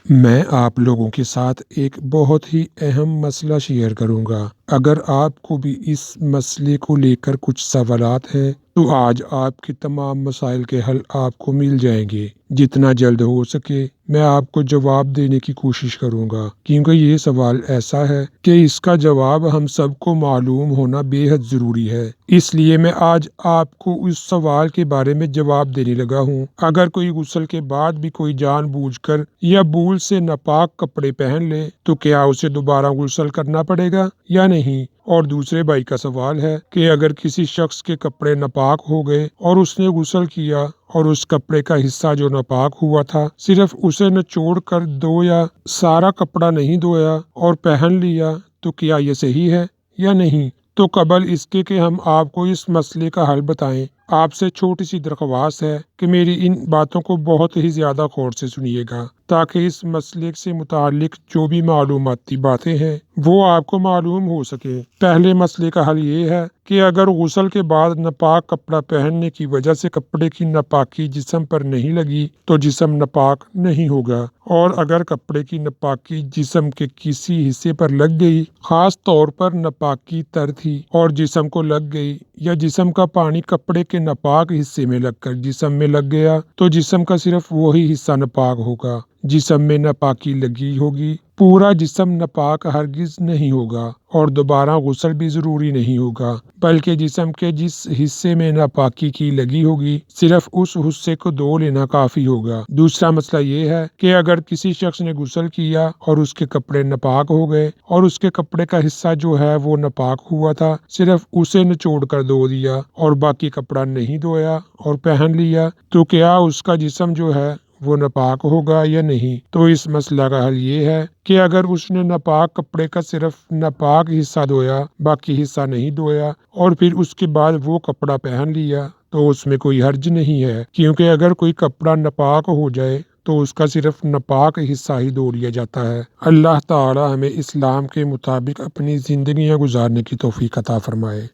میں آپ لوگوں کے ساتھ ایک بہت ہی اہم مسئلہ شیئر کروں گا۔ اگر آپ کو بھی اس مسئلے کو لے کر کچھ سوالات ہیں تو آج آپ کے تمام مسائل کے حل آپ کو مل جائیں گے۔ جتنا جلد ہو سکے میں آپ کو جواب دینے کی کوشش کروں گا، کیونکہ یہ سوال ایسا ہے کہ اس کا جواب ہم سب کو معلوم ہونا بے حد ضروری ہے۔ اس لیے میں آج آپ کو اس سوال کے بارے میں جواب دینے لگا ہوں۔ اگر کوئی غسل کے بعد بھی کوئی جان بوجھ کر یا بھول سے ناپاک کپڑے پہن لے تو کیا اسے دوبارہ غسل کرنا پڑے گا یا نہیں؟ اور دوسرے بھائی کا سوال ہے کہ اگر کسی شخص کے کپڑے ناپاک ہو گئے اور اس نے غسل کیا اور اس کپڑے کا حصہ جو ناپاک ہوا تھا صرف اسے نچوڑ کر دھویا، سارا کپڑا نہیں دھویا اور پہن لیا، تو کیا یہ صحیح ہے یا نہیں؟ تو قبل اس کے کہ ہم آپ کو اس مسئلے کا حل بتائیں، آپ سے چھوٹی سی درخواست ہے کہ میری ان باتوں کو بہت ہی زیادہ غور سے سنیے گا، تاکہ اس مسئلے سے متعلق جو بھی معلوماتی باتیں ہیں وہ آپ کو معلوم ہو سکے۔ پہلے مسئلے کا حل یہ ہے کہ اگر غسل کے بعد ناپاک کپڑا پہننے کی وجہ سے کپڑے کی ناپاکی جسم پر نہیں لگی تو جسم ناپاک نہیں ہوگا، اور اگر کپڑے کی ناپاکی جسم کے کسی حصے پر لگ گئی، خاص طور پر ناپاکی تر تھی اور جسم کو لگ گئی، یا جسم کا پانی کپڑے کے ناپاک حصے میں لگ کر جسم میں لگ گیا، تو جسم کا صرف وہی حصہ ناپاک ہوگا۔ جسم میں ناپاکی لگی ہوگی، پورا جسم ناپاک ہرگز نہیں ہوگا، اور دوبارہ غسل بھی ضروری نہیں ہوگا، بلکہ جسم کے جس حصے میں ناپاکی کی لگی ہوگی صرف اس حصے کو دھو لینا کافی ہوگا۔ دوسرا مسئلہ یہ ہے کہ اگر کسی شخص نے غسل کیا اور اس کے کپڑے ناپاک ہو گئے اور اس کے کپڑے کا حصہ جو ہے وہ ناپاک ہوا تھا صرف اسے نچوڑ کر دھو دیا اور باقی کپڑا نہیں دھویا اور پہن لیا، تو کیا اس کا جسم جو ہے وہ ناپاک ہوگا یا نہیں؟ تو اس مسئلہ کا حل یہ ہے کہ اگر اس نے ناپاک کپڑے کا صرف ناپاک حصہ دھویا، باقی حصہ نہیں دھویا، اور پھر اس کے بعد وہ کپڑا پہن لیا، تو اس میں کوئی حرج نہیں ہے، کیونکہ اگر کوئی کپڑا ناپاک ہو جائے تو اس کا صرف ناپاک حصہ ہی دھو لیا جاتا ہے۔ اللہ تعالی ہمیں اسلام کے مطابق اپنی زندگیاں گزارنے کی توفیق عطا فرمائے۔